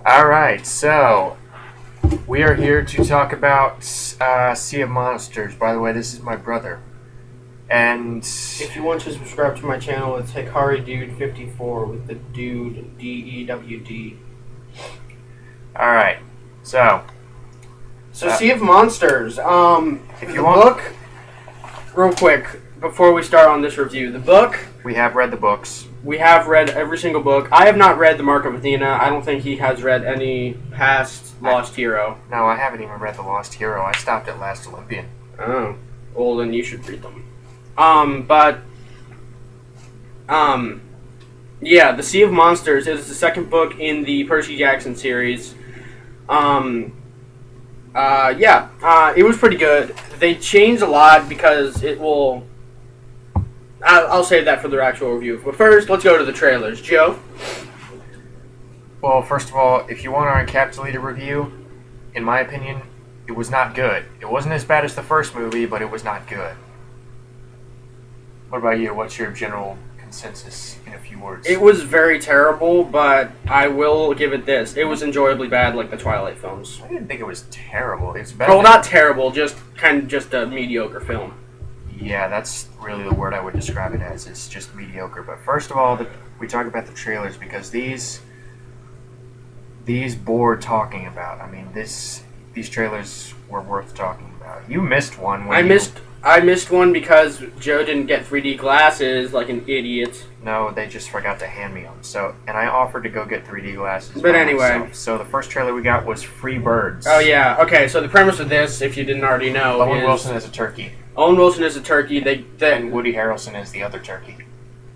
Alright, so we are here to talk about Sea of Monsters. By the way, this is my brother. And If you want to subscribe to my channel, it's Hikari Dude 54 with the Dude DEWD. alright, so Sea of Monsters. if The you want, book, real quick, before we start on this review, the book, we have read the books. we have read every single book. I have not read The Mark of Athena. I don't think he has read any past Lost Hero. No, I haven't even read The Lost Hero. I stopped at Last Olympian. Oh, well then you should read them. Yeah, The Sea of Monsters is the second book in the Percy Jackson series. It was pretty good. They changed a lot because it will... I'll save that for the actual review. But first, let's go to the trailers. Joe? Well, first of all, if you want our encapsulated review, in my opinion, it was not good. It wasn't as bad as the first movie, but it was not good. What about you? What's your general consensus in a few words? It was very terrible, but I will give it this. It was enjoyably bad like the Twilight films. I didn't think it was terrible. It was better. Well, not terrible, just a mediocre film. Yeah, that's really the word I would describe it as. It's just mediocre. But first of all, we talk about the trailers because these bore talking about. I mean, these trailers were worth talking about. You missed one. I missed one because Joe didn't get 3D glasses like an idiot. No, they just forgot to hand me them. And I offered to go get 3D glasses. But by anyway. myself. So the first trailer we got was Free Birds. Oh yeah, okay. So the premise of this, if you didn't already know, Owen is Wilson is a turkey. Owen Wilson is a turkey. And Woody Harrelson is the other turkey.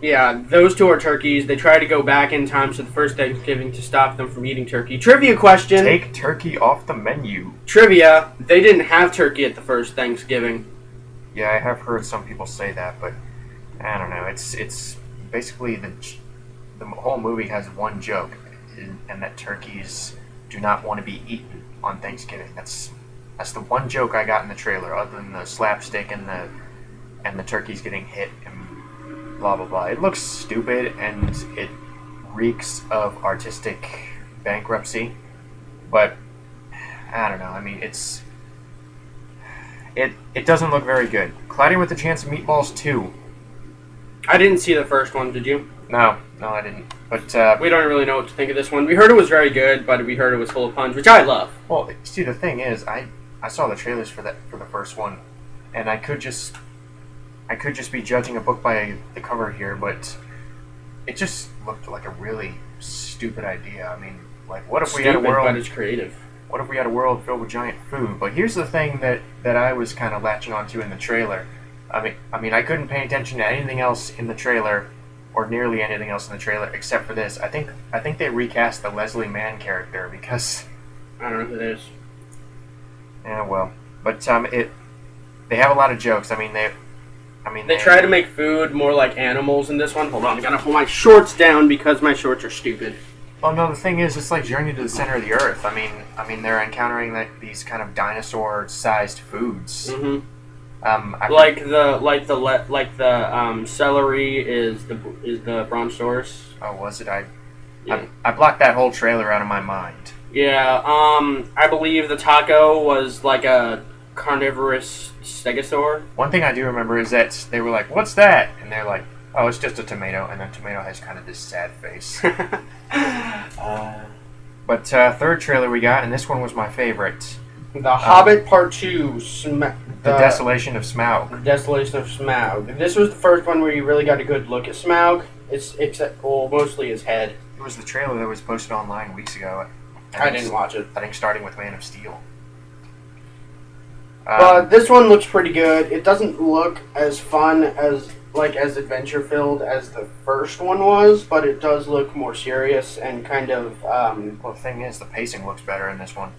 Yeah, those two are turkeys. They try to go back in time to the first Thanksgiving to stop them from eating turkey. Trivia question. Take turkey off the menu. Trivia. They didn't have turkey at the first Thanksgiving. Yeah, I have heard some people say that, but I don't know. It's basically the whole movie has one joke, and that turkeys do not want to be eaten on Thanksgiving. That's the one joke I got in the trailer, other than the slapstick and the turkeys getting hit and blah blah blah. It looks stupid and it reeks of artistic bankruptcy, but I don't know. I mean, it doesn't look very good. Cloudy with a Chance of Meatballs 2. I didn't see the first one, did you? No, I didn't. But we don't really know what to think of this one. We heard it was very good, but we heard it was full of puns, which I love. Well, see, the thing is, I saw the trailers for the first one, and I could just be judging a book by the cover here, but it just looked like a really stupid idea. I mean, like, what if we had a world? But it's creative. What if we had a world filled with giant food? But here's the thing that I was kind of latching onto in the trailer. I mean, I couldn't pay attention to anything else in the trailer, or nearly anything else in the trailer, except for this. I think they recast the Leslie Mann character because I don't know who that is. Yeah, well, but they have a lot of jokes. They try to make food more like animals in this one. Hold on, I gotta pull my shorts down because my shorts are stupid. Well, no, the thing is, it's like Journey to the Center of the Earth. I mean, they're encountering these kind of dinosaur-sized foods. Mm-hmm. Celery is the brontosaurus. Oh, was it? Yeah. I blocked that whole trailer out of my mind. Yeah. I believe the taco was like a carnivorous stegosaur. One thing I do remember is that they were like, "What's that?" And they're like, "Oh, it's just a tomato." And then tomato has kind of this sad face. But third trailer we got, and this one was my favorite. The Hobbit Part 2, The Desolation of Smaug. The Desolation of Smaug. This was the first one where you really got a good look at Smaug. Mostly his head. It was the trailer that was posted online weeks ago. I didn't watch it. I think starting with Man of Steel. But this one looks pretty good. It doesn't look as fun as adventure filled as the first one was, but it does look more serious and kind of. Well, the thing is, the pacing looks better in this one.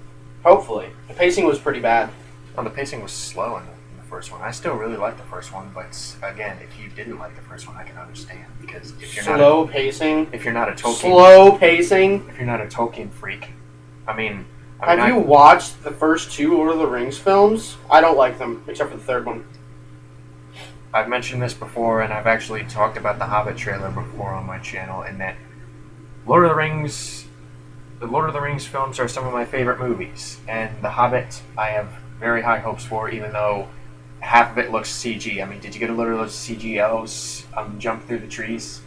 Hopefully, the pacing was pretty bad. Oh, the pacing was slow in the first one. I still really like the first one, but again, if you didn't like the first one, I can understand because if you're slow pacing. If you're not a Tolkien. Slow pacing. If you're not a Tolkien freak, I mean, have you watched the first two Lord of the Rings films? I don't like them, except for the third one. I've mentioned this before, and I've actually talked about the Hobbit trailer before on my channel, and that Lord of the Rings the Lord of the Rings films are some of my favorite movies, and The Hobbit I have very high hopes for, even though half of it looks CG. I mean, did you get a load of those CG elves jump through the trees?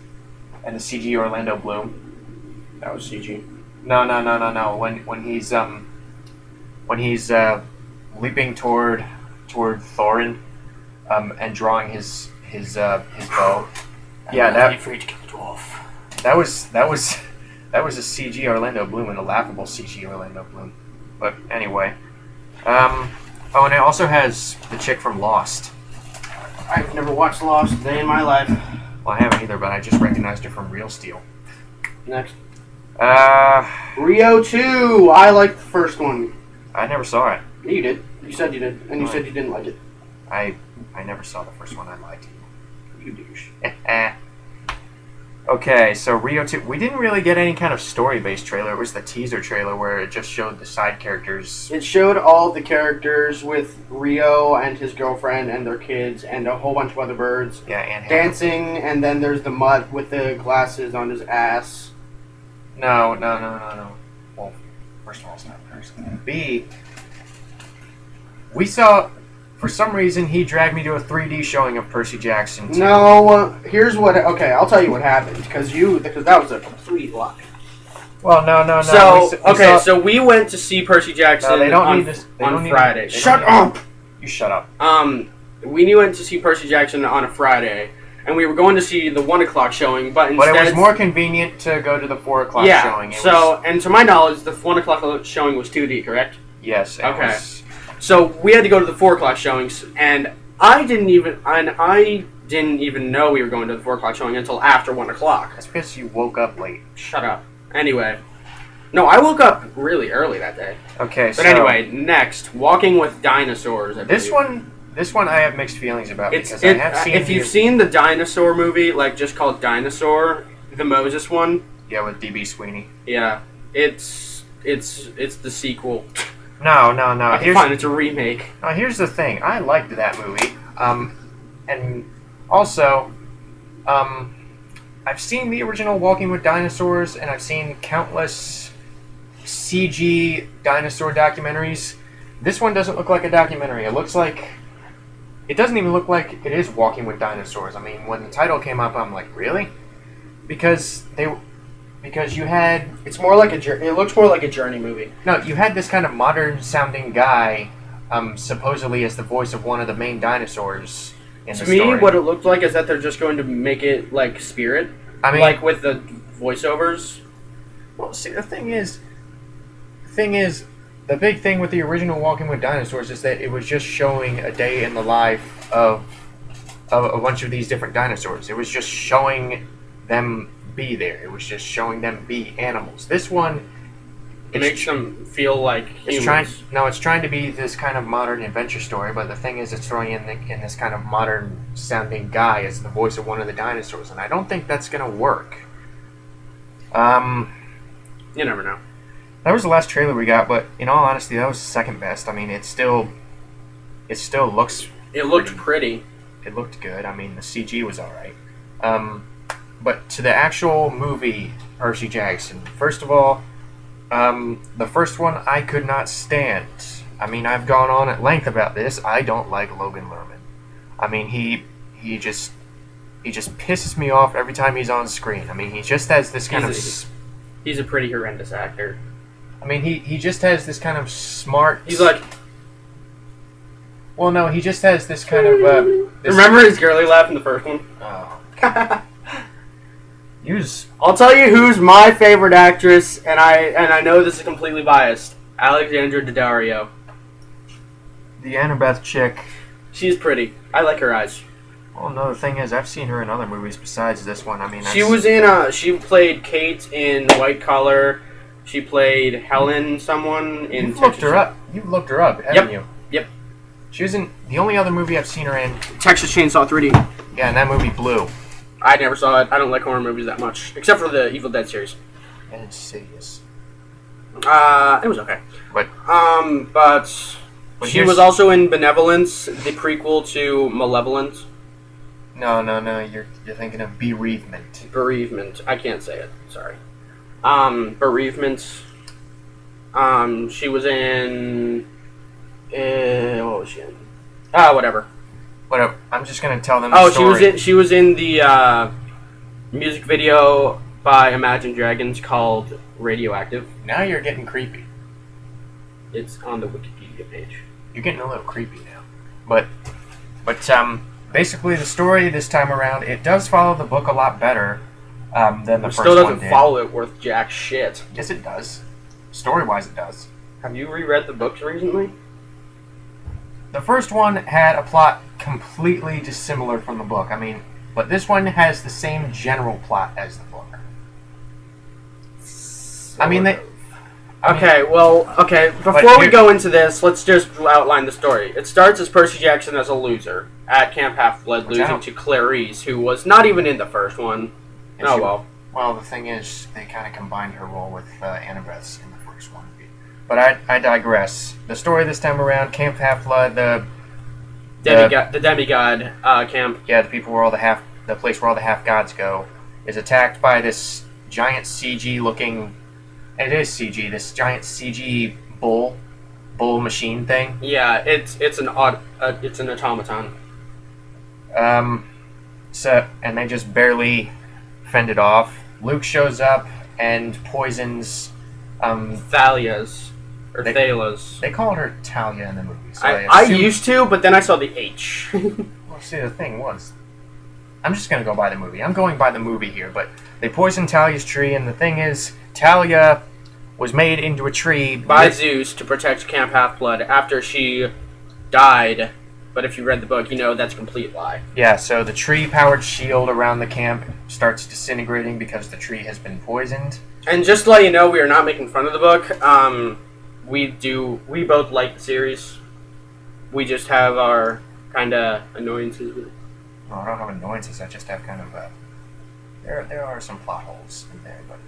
And the CG Orlando Bloom? That was CG. No. When he's leaping toward Thorin, and drawing his bow. Yeah, that. Afraid to kill the dwarf. That was a CG Orlando Bloom and a laughable CG Orlando Bloom. But anyway, oh, and it also has the chick from Lost. I've never watched Lost a day in my life. Well, I haven't either, but I just recognized her from Real Steel. Next. Rio 2. I liked the first one. I never saw it. Yeah, you did. You said you did, and you said you didn't like it. I never saw the first one. I liked. You douche. Okay, so Rio 2. We didn't really get any kind of story-based trailer. It was the teaser trailer where it just showed the side characters. It showed all the characters with Rio and his girlfriend and their kids and a whole bunch of other birds. Yeah, and dancing, and then there's the mutt with the glasses on his ass. No. Well, first of all, it's not Percy. B, we saw, for some reason, he dragged me to a 3D showing of Percy Jackson 2. No, here's what. Okay, I'll tell you what happened because that was a complete lie. Well, no. So we went to see Percy Jackson on Friday. Shut up! You shut up. We went to see Percy Jackson on a Friday, and we were going to see the 1 o'clock showing, but instead... But it was more convenient to go to the 4 o'clock showing. And to my knowledge, the 1 o'clock showing was 2D, correct? Yes. Okay. So we had to go to the 4 o'clock showings, and I didn't even know we were going to the 4 o'clock showing until after 1 o'clock. That's because you woke up late. Shut up. Anyway. No, I woke up really early that day. Okay, But anyway, next, Walking with Dinosaurs. This one I have mixed feelings about because I have seen... If you've seen the dinosaur movie, like just called Dinosaur, the Moses one. Yeah, with D.B. Sweeney. Yeah, it's the sequel. No. Okay, fine, it's a remake. Now, here's the thing. I liked that movie. And also, I've seen the original Walking with Dinosaurs, and I've seen countless CG dinosaur documentaries. This one doesn't look like a documentary. It doesn't even look like it is Walking with Dinosaurs. I mean, when the title came up, I'm like, really? Because you had... It looks more like a Journey movie. No, you had this kind of modern-sounding guy, supposedly as the voice of one of the main dinosaurs in the story. To me, what it looked like is that they're just going to make it like Spirit. I mean... Like with the voiceovers. Well, see, the thing is, the big thing with the original Walking with Dinosaurs is that it was just showing a day in the life of a bunch of these different dinosaurs. It was just showing them be there. It was just showing them be animals. This one... It makes them feel like humans. It's trying to be this kind of modern adventure story, but the thing is it's throwing in this kind of modern-sounding guy as the voice of one of the dinosaurs, and I don't think that's going to work. You never know. That was the last trailer we got, but in all honesty, that was the second best. I mean, it still looks... It looked pretty. It looked good. I mean, the CG was alright. But to the actual movie, Percy Jackson, first of all, the first one I could not stand. I mean, I've gone on at length about this. I don't like Logan Lerman. I mean, he just pisses me off every time he's on screen. I mean, he just has this kind of... He's a pretty horrendous actor. I mean, he just has this kind of smart... He's like... Well, no, he just has this kind of... Remember his girly laugh in the first one? Oh. I'll tell you who's my favorite actress, and I know this is completely biased. Alexandra Daddario. The Annabeth chick. She's pretty. I like her eyes. Well, no, the thing is, I've seen her in other movies besides this one. I mean, she played Kate in White Collar. She played Helen, someone in... You've looked her up, haven't you? Yep. She was in... The only other movie I've seen her in... Texas Chainsaw 3D. Yeah, and that movie Blue. I never saw it. I don't like horror movies that much. Except for the Evil Dead series. And Insidious. It was okay. But she was also in Benevolence, the prequel to Malevolent. No. You're thinking of Bereavement. Bereavement. I can't say it. Sorry. Bereavement. She was in. What was she in? Whatever. Whatever. I'm just gonna tell them. Oh, The story. she was in the music video by Imagine Dragons called "Radioactive." Now you're getting creepy. It's on the Wikipedia page. You're getting a little creepy now. But basically the story this time around, it does follow the book a lot better than the first one Still doesn't did. follow it worth jack shit. Yes, it does. Story-wise, it does. Have you reread the books recently? The first one had a plot completely dissimilar from the book. I mean, but this one has the same general plot as the book. I mean, Okay. Before we go into this, let's just outline the story. It starts as Percy Jackson as a loser at Camp Half-Blood, losing to Clarice, who was not even in the first one. Well, the thing is, they kind of combined her role with Annabeth's in the first one. But I digress. The story this time around, Camp Half-Blood, the demigod camp. Yeah, the place where all the half-gods go, is attacked by this giant CG-looking... It is CG. This giant CG bull machine thing. Yeah, it's an automaton. And they just barely fend it off. Luke shows up and poisons Thalia's or Thala's. They call her Talia in the movie. So I used to, but then I saw the H. Well, see, the thing was, I'm just gonna go by the movie. I'm going by the movie here, but they poisoned Talia's tree, and the thing is, Talia was made into a tree by Zeus to protect Camp Half-Blood after she died. But if you read the book, you know that's a complete lie. Yeah, so the tree-powered shield around the camp starts disintegrating because the tree has been poisoned. And just to let you know, we are not making fun of the book. We both like the series. We just have our kind of annoyances with it. No, I don't have annoyances. I just have kind of there are some plot holes in there, but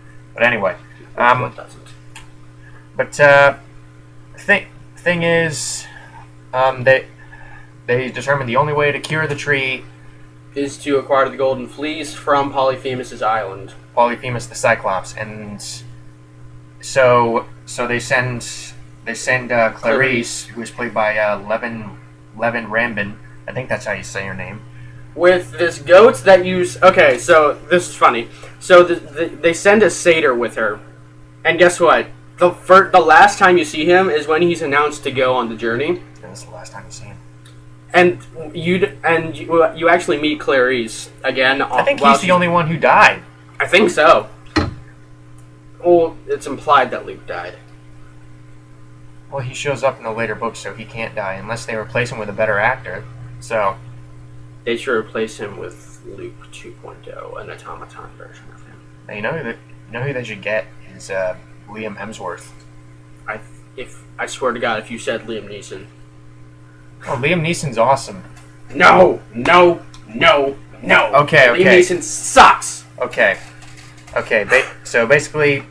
anyway. What doesn't? But thing is, they determined the only way to cure the tree is to acquire the golden fleece from Polyphemus' island. Polyphemus the Cyclops, and so they send Clarice, who is played by Levin Rambin. I think that's how you say her name. With this goat that okay, so this is funny. So they send a satyr with her, and guess what? The last time you see him is when he's announced to go on the journey. That's the last time you see him. And you actually meet Clarice again. I think he's the only one who died. I think so. Well, it's implied that Luke died. Well, he shows up in the later books, so he can't die unless they replace him with a better actor. So they should replace him with Luke 2.0, an automaton version of him. Now, you know who they should get is Liam Hemsworth. I swear to God, if you said Liam Neeson. Oh, Liam Neeson's awesome. No. Okay. Liam Neeson sucks. Okay. So basically,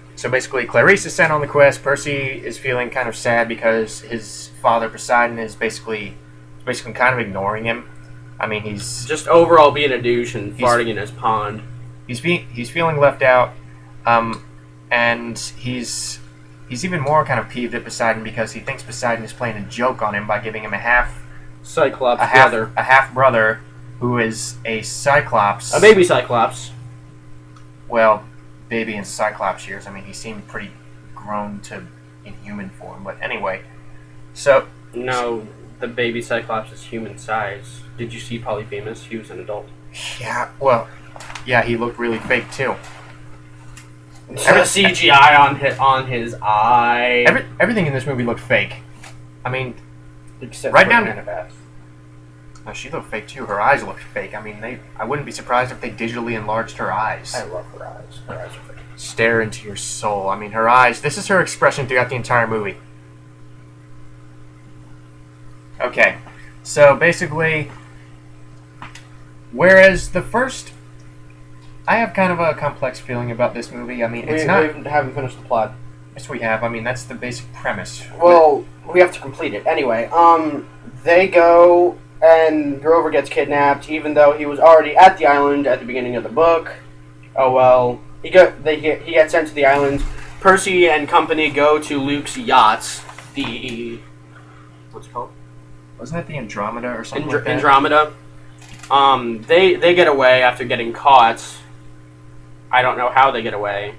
Clarice is sent on the quest. Percy is feeling kind of sad because his father Poseidon is basically kind of ignoring him. I mean, he's just overall being a douche and farting in his pond. He's feeling left out, and he's even more kind of peeved at Poseidon because he thinks Poseidon is playing a joke on him by giving him a half brother who is a Cyclops, a baby Cyclops. Well, baby in Cyclops years. I mean, he seemed pretty grown to in human form, but anyway. So no, the baby Cyclops is human size. Did you see Polyphemus? He was an adult. Yeah, well, yeah, he looked really fake too. CGI on his eye. Everything in this movie looked fake. I mean, except right for down Annabeth. No, she looked fake too. Her eyes looked fake. I mean, I wouldn't be surprised if they digitally enlarged her eyes. I love her eyes. Her eyes are fake. Stare into your soul. I mean, her eyes. This is her expression throughout the entire movie. Okay, so basically, whereas the first, I have kind of a complex feeling about this movie. I mean, we haven't finished the plot. Yes, we have. I mean, that's the basic premise. Well, we have to complete it anyway. They go and Grover gets kidnapped, even though he was already at the island at the beginning of the book. Oh well, he gets sent to the island Percy and company go to Luke's yacht. The what's it called? Wasn't that the Andromeda or something like that? Andromeda. They get away after getting caught. I don't know how they get away.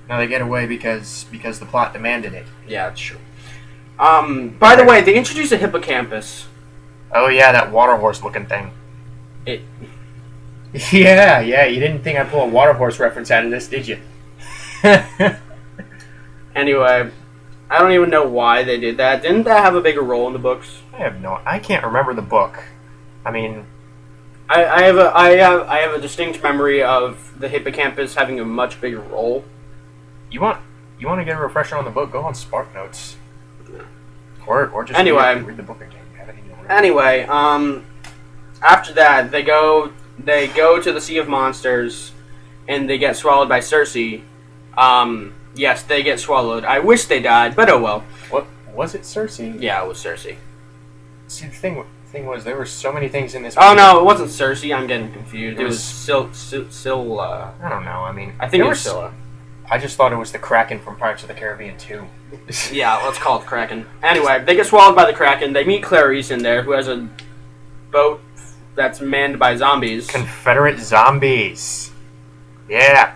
No, they get away because the plot demanded it. Yeah, it's true. By the way, they introduced a hippocampus. Oh yeah, that water horse looking thing. It. Yeah, you didn't think I'd pull a water horse reference out of this, did you? Anyway, I don't even know why they did that. Didn't that have a bigger role in the books? I can't remember the book. I mean, I have a distinct memory of the hippocampus having a much bigger role. you want to get a refresher on the book? Go on Spark Notes, or just Anyway. read the book again. Anyway, after that they go to the Sea of Monsters, and they get swallowed by Cersei. Yes, they get swallowed. I wish they died, but oh well. What was it, Cersei? Yeah, it was Cersei. See, the thing was, there were so many things in this. Oh movie. no, it wasn't Cersei. I'm getting confused. It was Scylla. I don't know. I mean, I think it was Scylla. I just thought it was the Kraken from Pirates of the Caribbean 2. Yeah, let's call it the Kraken. Anyway, they get swallowed by the Kraken. They meet Clarice in there, who has a boat that's manned by zombies. Confederate zombies. Yeah.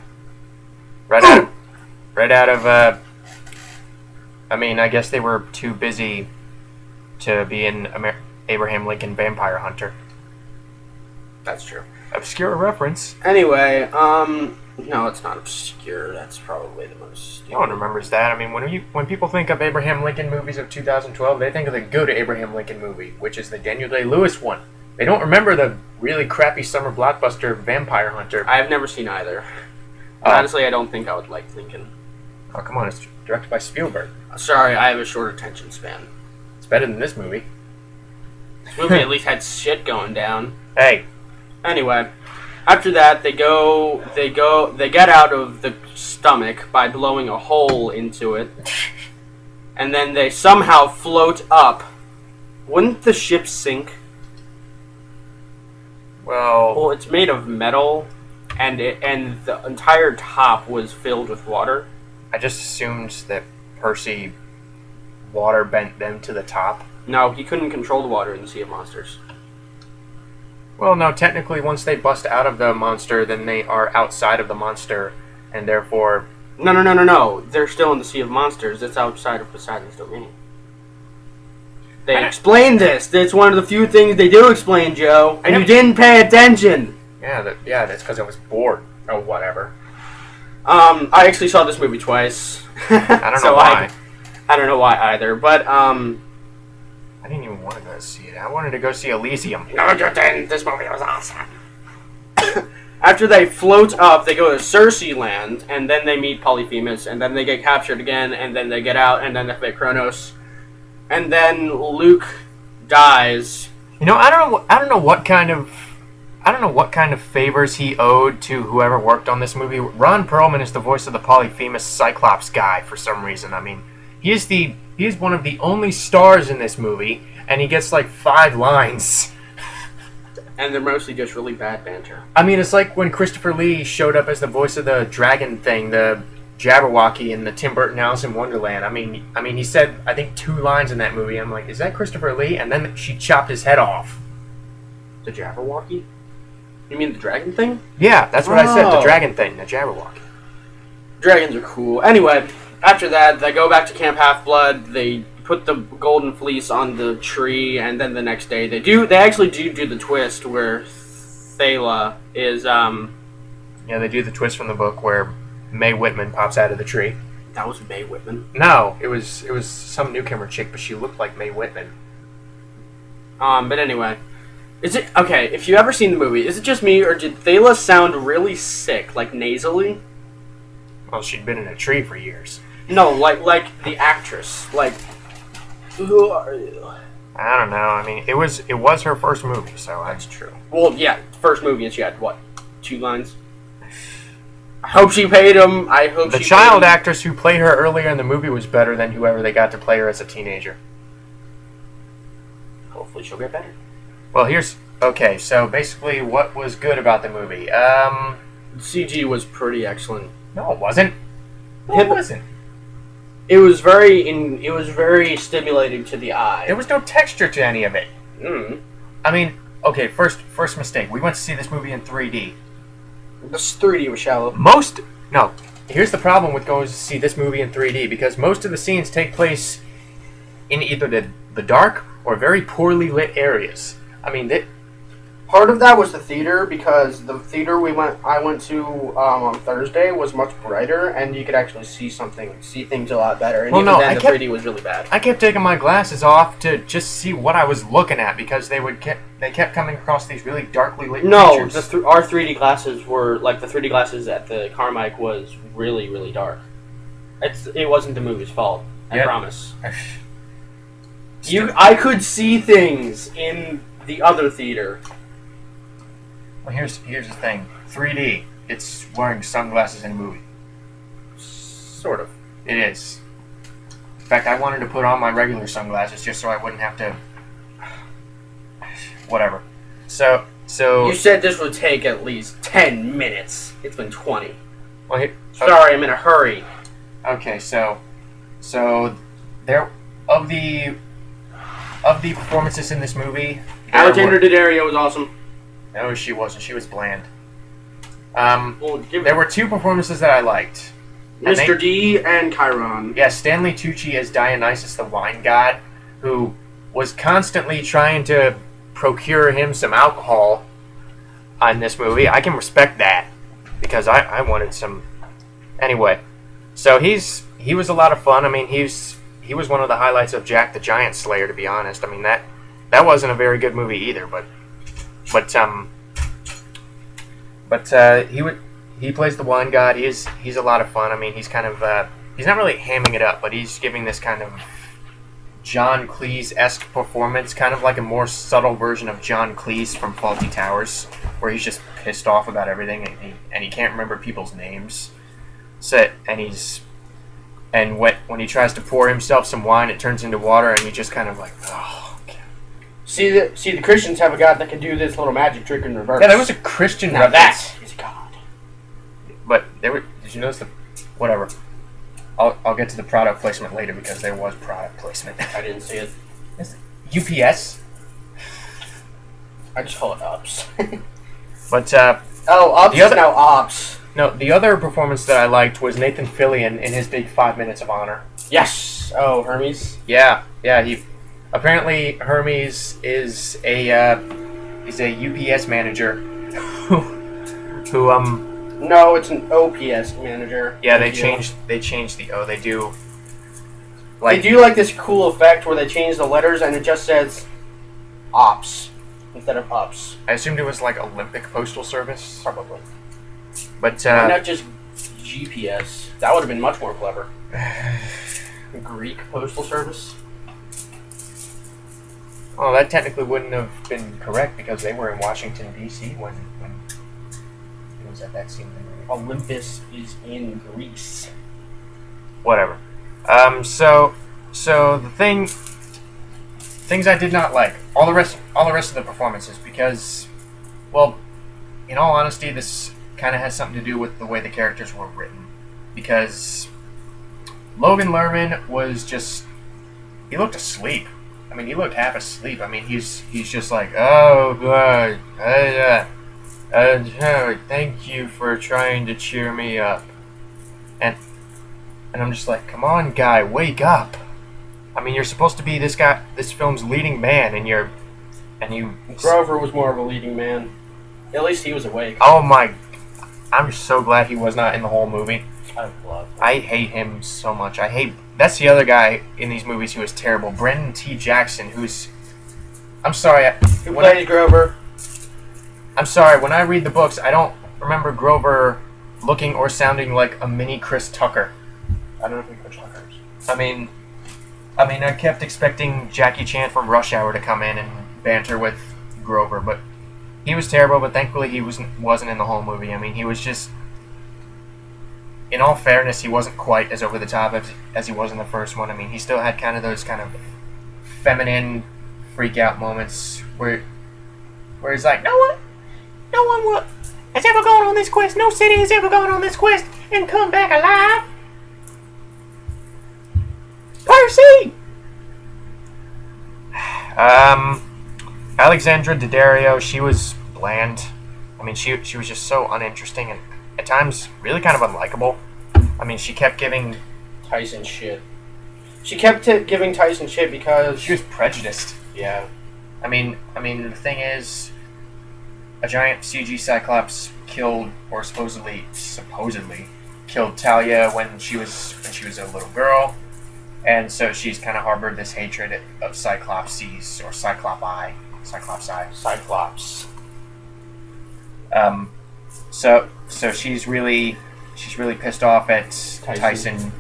Right out of. I mean, I guess they were too busy to be in Abraham Lincoln Vampire Hunter. That's true. Obscure reference. Anyway, no, it's not obscure. That's probably the most. No one remembers that. I mean, when people think of Abraham Lincoln movies of 2012, they think of the good Abraham Lincoln movie, which is the Daniel Day-Lewis one. They don't remember the really crappy summer blockbuster Vampire Hunter. I've never seen either. Oh. Honestly, I don't think I would like Lincoln. Oh, come on. It's directed by Spielberg. Sorry, I have a short attention span. It's better than this movie. This movie at least had shit going down. Hey. Anyway, after that, they get out of the stomach by blowing a hole into it, and then they somehow float up. Wouldn't the ship sink? Well, it's made of metal, and the entire top was filled with water. I just assumed that Percy water bent them to the top. No, he couldn't control the water in the Sea of Monsters. Well, no, technically, once they bust out of the monster, then they are outside of the monster, and therefore... No. They're still in the Sea of Monsters. It's outside of Poseidon's domain. They explain this. It's one of the few things they do explain, Joe. And you didn't pay attention. Yeah, that's because I was bored. Or whatever. I actually saw this movie twice. I don't know why. I don't know why either, but, I didn't even want to go see it. I wanted to go see Elysium. No, you didn't. This movie was awesome. After they float up, they go to Cersei land, and then they meet Polyphemus, and then they get captured again, and then they get out, and then they fight Kronos. And then Luke dies. You know, I don't know what kind of favors he owed to whoever worked on this movie. Ron Perlman is the voice of the Polyphemus Cyclops guy for some reason. I mean, he is one of the only stars in this movie, and he gets like 5 lines. And they're mostly just really bad banter. I mean, it's like when Christopher Lee showed up as the voice of the dragon thing, the Jabberwocky in the Tim Burton Alice in Wonderland. I mean, he said, I think 2 lines in that movie. I'm like, is that Christopher Lee? And then she chopped his head off. The Jabberwocky? You mean the dragon thing? Yeah, that's what I said, the dragon thing, the Jabberwocky. Dragons are cool. Anyway, after that, they go back to Camp Half-Blood, they put the golden fleece on the tree, and then the next day they actually do the twist where Thala is, Yeah, they do the twist from the book where Mae Whitman pops out of the tree. That was Mae Whitman? No, it was some newcomer chick, but she looked like Mae Whitman. But anyway. Is it... Okay, if you ever seen the movie, is it just me, or did Thala sound really sick, like nasally? Well, she'd been in a tree for years. No, like the actress. Like... Who are you? I don't know. I mean, it was her first movie, so that's true. Well, yeah, first movie, and she had what, 2 lines? I hope she paid him. I hope the she child paid him. actress who played her earlier in the movie was better than whoever they got to play her as a teenager. Hopefully, she'll get better. Well, okay. So basically, what was good about the movie? CG was pretty excellent. No, it wasn't. No, it wasn't. It was very stimulating to the eye. There was no texture to any of it. Mm. I mean, okay, first mistake. We went to see this movie in 3D. This 3D was shallow. Here's the problem with going to see this movie in 3D, because most of the scenes take place in either the dark or very poorly lit areas. I mean, Part of that was the theater, because the theater I went to on Thursday was much brighter, and you could actually see things a lot better. And the 3D was really bad. I kept taking my glasses off to just see what I was looking at, because they kept coming across these really darkly lit pictures. Our 3D glasses were like the 3D glasses at the Carmike was really, really dark. It wasn't the movie's fault. I promise. I could see things in the other theater. Well, here's the thing. 3D. It's wearing sunglasses in a movie. Sort of. It is. In fact, I wanted to put on my regular sunglasses just so I wouldn't have to. Whatever. So. You said this would take at least 10 minutes. It's been 20. Well, Sorry, I'm in a hurry. Okay, so there of the performances in this movie, Alexandra Daddario was awesome. No, she wasn't. She was bland. There were two performances that I liked. Mr. D and Chiron. Yeah, Stanley Tucci as Dionysus the wine god, who was constantly trying to procure him some alcohol on this movie. I can respect that, because I wanted some. Anyway, so he was a lot of fun. I mean, he was one of the highlights of Jack the Giant Slayer, to be honest. I mean, that wasn't a very good movie either, but he plays the wine god. He's a lot of fun. I mean, he's kind of he's not really hamming it up, but he's giving this kind of John Cleese-esque performance, kind of like a more subtle version of John Cleese from Fawlty Towers, where he's just pissed off about everything and he can't remember people's names. And when he tries to pour himself some wine, it turns into water, and he just kind of like, oh. Okay. See, the Christians have a god that can do this little magic trick in reverse. Yeah, there was a Christian now reference. That is God. But did you notice whatever? I'll get to the product placement later, because there was product placement. I didn't see it. UPS. I just call it Ups. But Ups is now Ops. No, the other performance that I liked was Nathan Fillion in his big 5 minutes of honor. Yes. Oh, Hermes. Yeah. Apparently Hermes is he's a UPS manager who No, it's an OPS manager. Yeah, they changed the O. They do like this cool effect where they change the letters and it just says Ops instead of Ups. I assumed it was like Olympic Postal Service. Probably. But why not just GPS? That would have been much more clever. Greek Postal Service. Well, that technically wouldn't have been correct, because they were in Washington, D.C. when it was at that scene. Olympus is in Greece. Whatever. So the things I did not like, all the rest of the performances, because, well, in all honesty, this kind of has something to do with the way the characters were written, because Logan Lerman was just, he looked asleep. I mean, he looked half asleep. I mean, he's just like, oh, God, thank you for trying to cheer me up. And I'm just like, come on, guy, wake up. I mean, you're supposed to be this film's leading man, and you... Grover was more of a leading man. At least he was awake. Oh my... I'm so glad he was not in the whole movie. I hate him so much. That's the other guy in these movies who is terrible. Brendan T. Jackson, who's... I'm sorry. Who plays Grover? I'm sorry. When I read the books, I don't remember Grover looking or sounding like a mini Chris Tucker. I don't think Chris Tucker is. I mean, I kept expecting Jackie Chan from Rush Hour to come in and banter with Grover, but he was terrible. But thankfully, he wasn't in the whole movie. I mean, he was just... In all fairness, he wasn't quite as over the top as he was in the first one. I mean, he still had kind of those kind of feminine freak out moments where he's like, no one has ever gone on this quest. No city has ever gone on this quest and come back alive. Alexandra Daddario, she was bland. I mean, she was just so uninteresting and at times really kind of unlikable. I mean, she kept giving Tyson shit. She kept giving Tyson shit because she was prejudiced. yeah. I mean, the thing is, a giant CG Cyclops killed, or supposedly killed Talia when she was a little girl, and so she's kind of harbored this hatred of Cyclopses or Cyclops. Cyclops. So she's really pissed off at Tyson.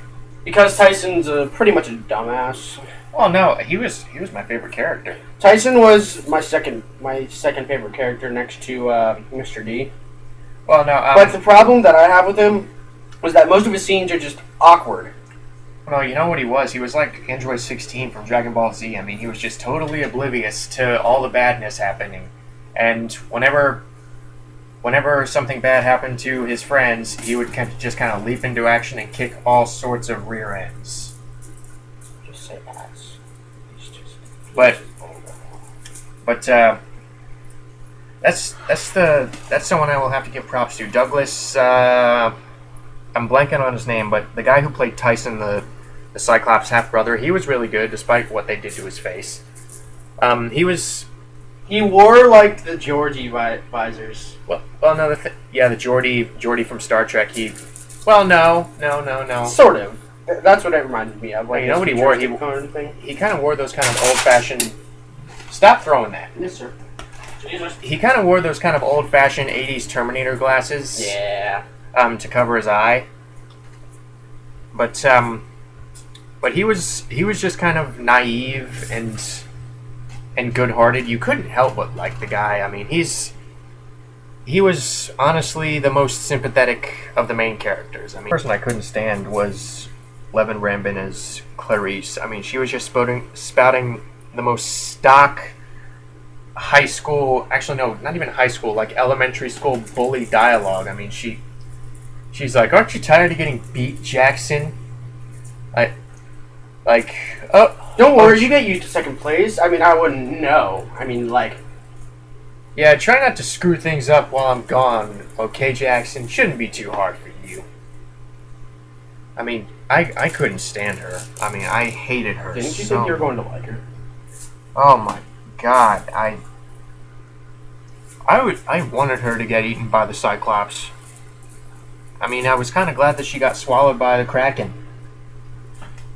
Because Tyson's pretty much a dumbass. Oh no, he was my favorite character. Tyson was my second favorite character next to Mr. D. Well, no, but the problem that I have with him was that most of his scenes are just awkward. No, you know what he was? He was like Android 16 from Dragon Ball Z. I mean, he was just totally oblivious to all the badness happening. And whenever something bad happened to his friends, he would just kind of leap into action and kick all sorts of rear ends. Just say ass. But that's someone I will have to give props to. Douglas, I'm blanking on his name, but the guy who played Tyson, the Cyclops half brother, he was really good despite what they did to his face. He wore like the Georgie visors. Well, no, the Geordi from Star Trek. No. Sort of. That's what it reminded me of. Like, you know what he wore? He kind of wore those kind of old-fashioned. Stop throwing that. Yes, sir. Jesus. He kind of wore those kind of old-fashioned '80s Terminator glasses. Yeah. To cover his eye. But he was just kind of naive and good-hearted. You couldn't help but like the guy. I mean, he was honestly the most sympathetic of the main characters. I mean, the person I couldn't stand was Levin Rambin as Clarice. I mean, she was just spouting the most stock high school, actually no, not even high school, like elementary school bully dialogue. I mean, she's like, "Aren't you tired of getting beat, Jackson?" Don't worry, you get you to second place. I mean, I wouldn't know. I mean, like... Yeah, try not to screw things up while I'm gone, okay, Jackson? Shouldn't be too hard for you. I mean, I couldn't stand her. I mean, I hated her. Didn't you think you were going to like her? Oh my god, I wanted her to get eaten by the Cyclops. I mean, I was kind of glad that she got swallowed by the Kraken.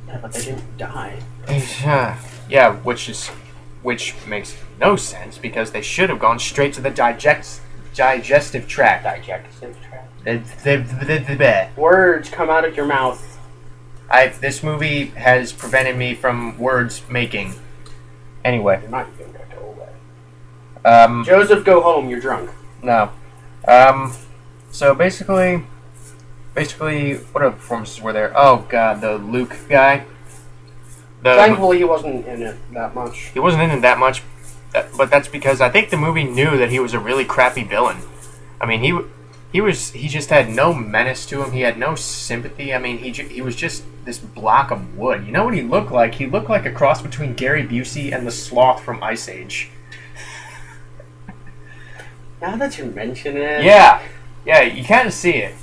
Yeah, but they didn't die. Yeah, which makes no sense because they should have gone straight to the digestive tract. Words come out of your mouth. This movie has prevented me from words making. Anyway. You're not even going to go away. Joseph, go home. You're drunk. No. So basically, what other performances were there? Oh god, the Luke guy. Thankfully, he wasn't in it that much. He wasn't in it that much, but that's because I think the movie knew that he was a really crappy villain. I mean, he just had no menace to him. He had no sympathy. I mean, he was just this block of wood. You know what he looked like? He looked like a cross between Gary Busey and the Sloth from Ice Age. Now that you mention it... Yeah, you kind of see it.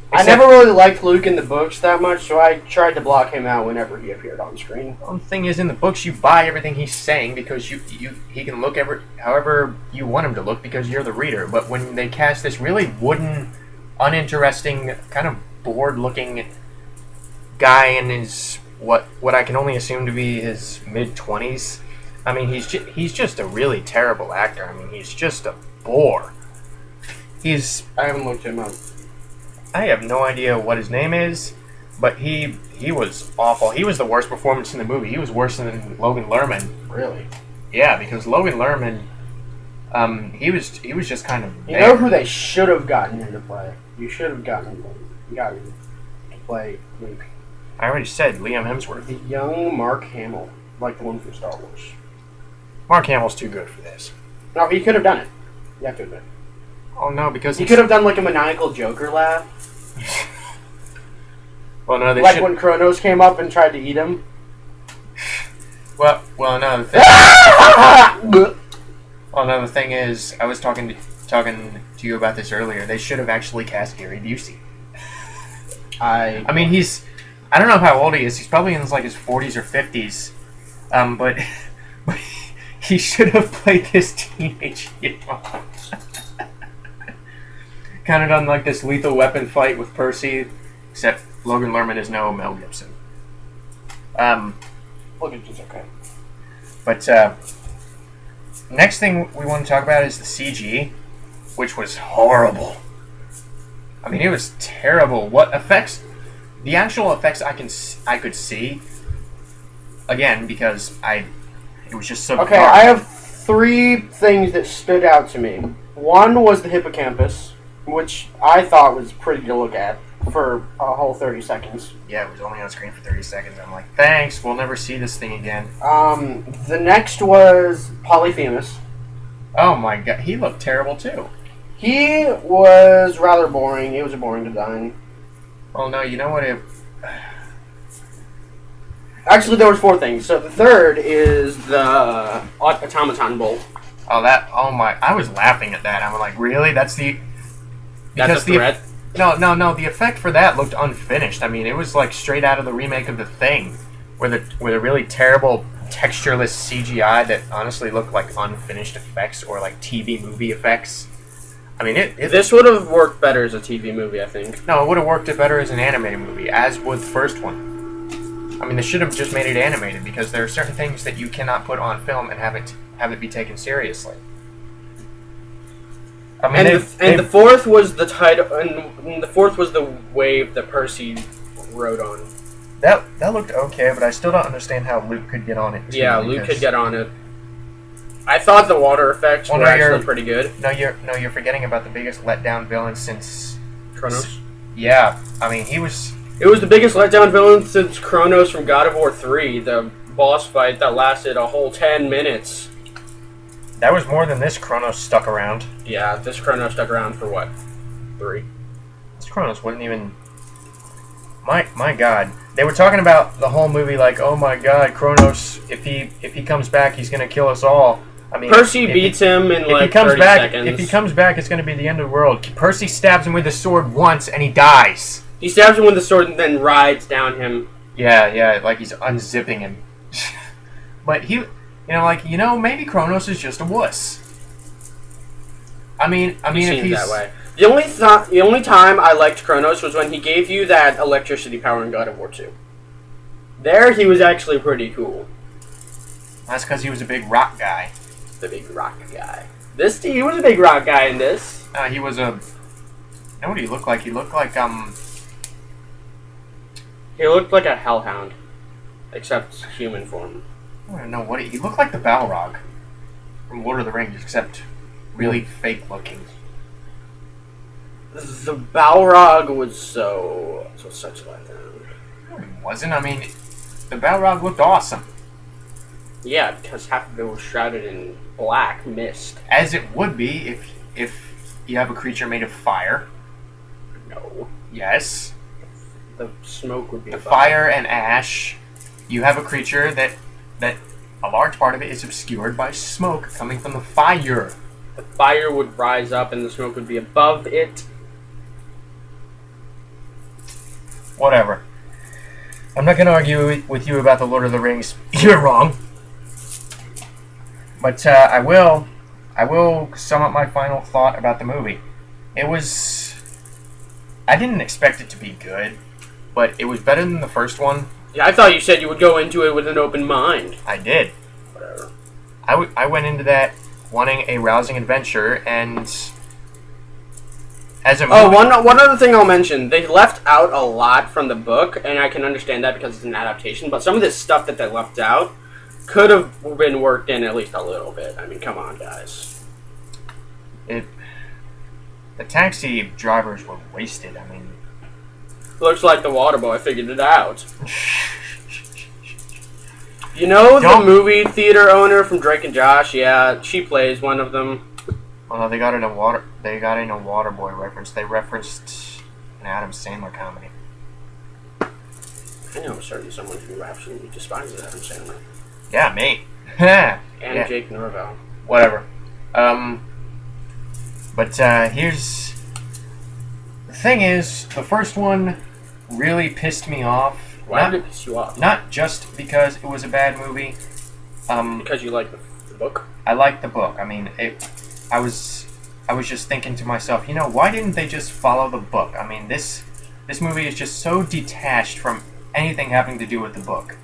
I never really liked Luke in the books that much, so I tried to block him out whenever he appeared on screen. The thing is, in the books, you buy everything he's saying because he can look however you want him to look because you're the reader. But when they cast this really wooden, uninteresting, kind of bored-looking guy in his what I can only assume to be his mid-20s, I mean, he's just a really terrible actor. I mean, he's just a bore. I haven't looked him up. I have no idea what his name is, but he was awful. He was the worst performance in the movie. He was worse than Logan Lerman. Really? Yeah, because Logan Lerman, he was just kind of. You know who they should have gotten him to play? You should have gotten to play Luke. I already said Liam Hemsworth. The young Mark Hamill, like the one from Star Wars. Mark Hamill's too good for this. No, he could have done it. You have to admit. Oh no, because he could have done like a maniacal Joker laugh. Well, no, when Kronos came up and tried to eat him. Well, another thing. Well, another thing is, I was talking to you about this earlier. They should have actually cast Gary Busey. I mean, I don't know how old he is. He's probably in like his 40s or 50s. But he should have played this teenage hero. Kind of done like this Lethal Weapon fight with Percy, except Logan Lerman is no Mel Gibson. Look, it's okay. But next thing we want to talk about is the CG, which was horrible. I mean, it was terrible. What effects? The actual effects I could see. Again, because it was just so. Okay, dark. I have 3 things that stood out to me. One was the hippocampus, which I thought was pretty to look at for a whole 30 seconds. Yeah, it was only on screen for 30 seconds. I'm like, thanks, we'll never see this thing again. The next was Polyphemus. Oh my god, he looked terrible too. He was rather boring. He was a boring design. Well, no, you know what? Actually, there was 4 things. So the third is the automaton bolt. Oh my, I was laughing at that. I'm like, really? That's a threat? No, the effect for that looked unfinished. I mean, it was like straight out of the remake of The Thing, with a really terrible textureless CGI that honestly looked like unfinished effects or like TV movie effects. I mean, this would have worked better as a TV movie, I think. No, it would have worked better as an animated movie, as would the first one. I mean, they should have just made it animated, because there are certain things that you cannot put on film and have it be taken seriously. I mean, the fourth was the title, and the fourth was the wave that Percy rode on. That looked okay, but I still don't understand how Luke could get on it. Yeah, Luke could get on it. I thought the water effects were actually pretty good. No, you're forgetting about the biggest letdown villain since Kronos. Yeah, I mean, he was. It was the biggest letdown villain since Kronos from God of War 3, the boss fight that lasted a whole 10 minutes. That was more than this Kronos stuck around. Yeah, this Kronos stuck around for what? 3? This Kronos wouldn't even. My God, they were talking about the whole movie like, oh my God, Kronos, if he comes back, he's gonna kill us all. I mean, Percy beats him in like 30 seconds. If he comes back, it's gonna be the end of the world. Percy stabs him with the sword once, and he dies. He stabs him with the sword and then rides down him. Yeah, like he's unzipping him. But maybe Kronos is just a wuss. I mean, if he's that way. The only time I liked Kronos was when he gave you that electricity power in God of War 2. There, he was actually pretty cool. That's because he was a big rock guy. The big rock guy. He was a big rock guy in this. He was a. What did he look like? He looked like He looked like a hellhound, except human form. I don't know what he looked like. The Balrog from Lord of the Rings, except really fake looking. The Balrog was such a letdown. No, it wasn't. I mean, the Balrog looked awesome. Yeah, because half of it was shrouded in black mist. As it would be if you have a creature made of fire. No. Yes. The smoke would be the fire and ash. You have a creature that a large part of it is obscured by smoke coming from the fire. The fire would rise up and the smoke would be above it. Whatever. I'm not going to argue with you about the Lord of the Rings. You're wrong. But I will sum up my final thought about the movie. I didn't expect it to be good, but it was better than the first one. Yeah, I thought you said you would go into it with an open mind. I did. Whatever. I went into that wanting a rousing adventure, and as a movie... Oh, one other thing I'll mention. They left out a lot from the book, and I can understand that because it's an adaptation, but some of this stuff that they left out could have been worked in at least a little bit. I mean, come on, guys. The taxi drivers were wasted. I mean... Looks like the water boy figured it out. You know the movie theater owner from Drake and Josh? Yeah, she plays one of them. Well, no, they got in a Waterboy reference. They referenced an Adam Sandler comedy. I know certainly someone who absolutely despises Adam Sandler. Yeah, me. And Yeah, Jake Norvell. whatever. But here's the thing: is the first one really pissed me off. Why did it piss you off? Not just because it was a bad movie. Because you like the book? I liked the book. I mean, I was just thinking to myself, why didn't they just follow the book? I mean, this movie is just so detached from anything having to do with the book.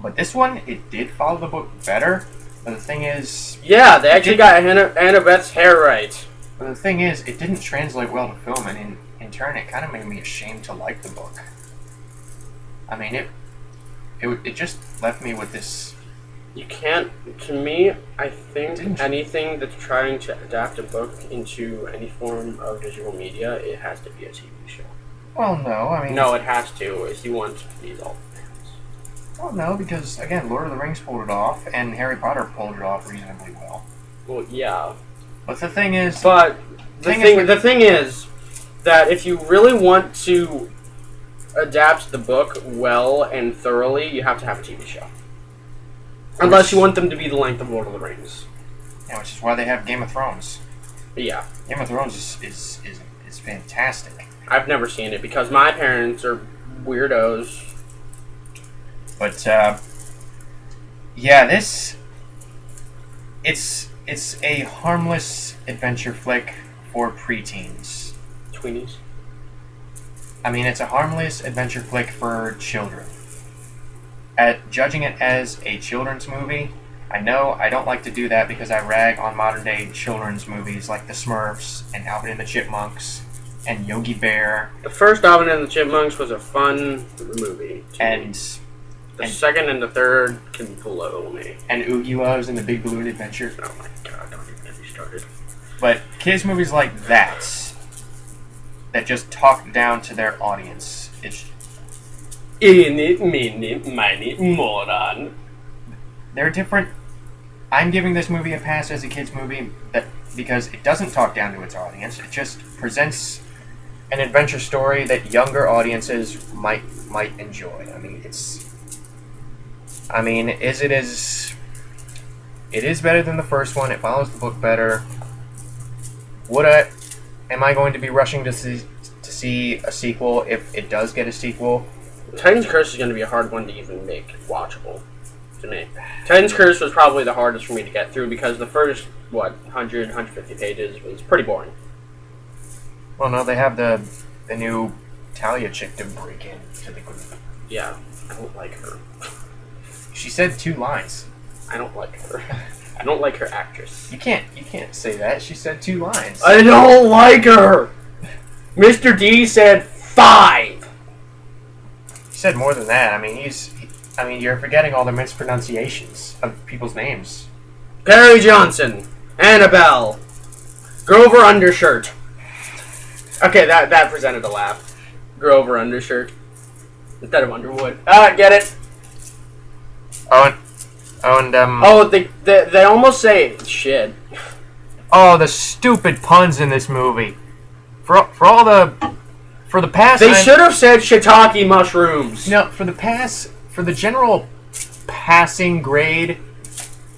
But this one, it did follow the book better. But the thing is, Yeah, they actually got Annabeth's hair right. but the thing is, it didn't translate well to film, and in turn, it kind of made me ashamed to like the book. I mean, it just left me with this. You can't. To me, I think Didn't you? anything that's trying to adapt a book into any form of visual media, it has to be a TV show. Well, no, I mean, No, it has to if you want to please all fans. well, no, because again, Lord of the Rings pulled it off, and Harry Potter pulled it off reasonably well. Well, yeah, But the thing is, but the thing is that if you really want to adapt the book well and thoroughly, you have to have a TV show. Unless you want them to be the length of Lord of the Rings. yeah, which is why they have Game of Thrones. But yeah, Game of Thrones is fantastic. I've never seen it because my parents are weirdos. But yeah, it's a harmless adventure flick for preteens. Tweenies. I mean, it's a harmless adventure flick for children. Judging it as a children's movie, I know I don't like to do that because I rag on modern day children's movies like The Smurfs and Alvin and the Chipmunks and Yogi Bear The first Alvin and the Chipmunks was a fun movie. to me. and The second and the third can blow me. Oogie Loves and The Big Balloon Adventure. Oh my god, don't even get me started. But kids movies like that just talk down to their audience. Eeny, meeny, miny, moron. They're different. I'm giving this movie a pass as a kids movie because it doesn't talk down to its audience. It just presents an adventure story that younger audiences might enjoy. I mean, it is better than the first one. It follows the book better. Am I going to be rushing to see a sequel if it does get a sequel? Titan's Curse is going to be a hard one to even make watchable to me. Titan's Curse was probably the hardest for me to get through because the first, 150 pages was pretty boring. Well, no, they have the new Talia chick to break into the group. Yeah, I don't like her. She said 2 lines. I don't like her. I don't like her actress. You can't say that. She said 2 lines. I don't like her! Mr. D said 5! He said more than that. I mean, you're forgetting all the mispronunciations of people's names. Perry Johnson, Annabelle, Grover Undershirt. Okay, that presented a laugh. Grover Undershirt instead of Underwood. Get it? They almost say shit. Oh, the stupid puns in this movie. For the past. They should have said shiitake mushrooms. For the general passing grade,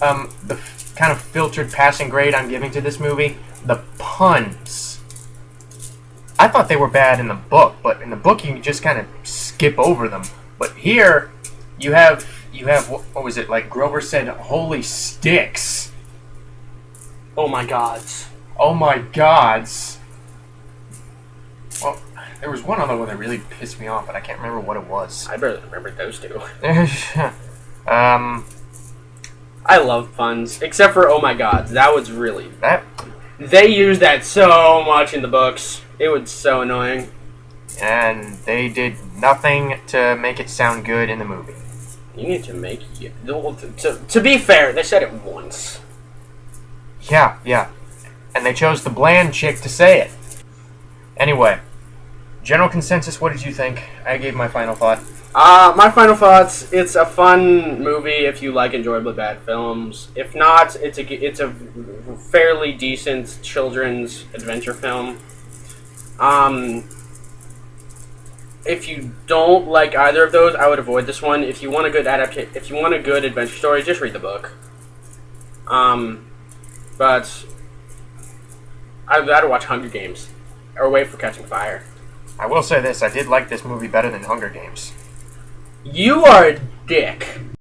the kind of filtered passing grade I'm giving to this movie, the puns. I thought they were bad in the book, but in the book you can just kind of skip over them. But here, you have what was it, like Grover said, holy sticks. Oh my gods. Oh my gods. Well, there was one other one that really pissed me off, but I can't remember what it was. I barely remember those two. I I love puns, except for oh my gods. That was really... that They used that so much in the books. It was so annoying. and they did nothing to make it sound good in the movie. You need to make... To be fair, they said it once. Yeah. And they chose the bland chick to say it. Anyway, general consensus, what did you think? I gave my final thought. My final thoughts, it's a fun movie if you like enjoyably bad films. If not, it's a fairly decent children's adventure film. if you don't like either of those, I would avoid this one. If you want a good if you want a good adventure story, just read the book. But I'd rather watch Hunger Games or wait for Catching Fire. I will say this: I did like this movie better than Hunger Games. You are a dick.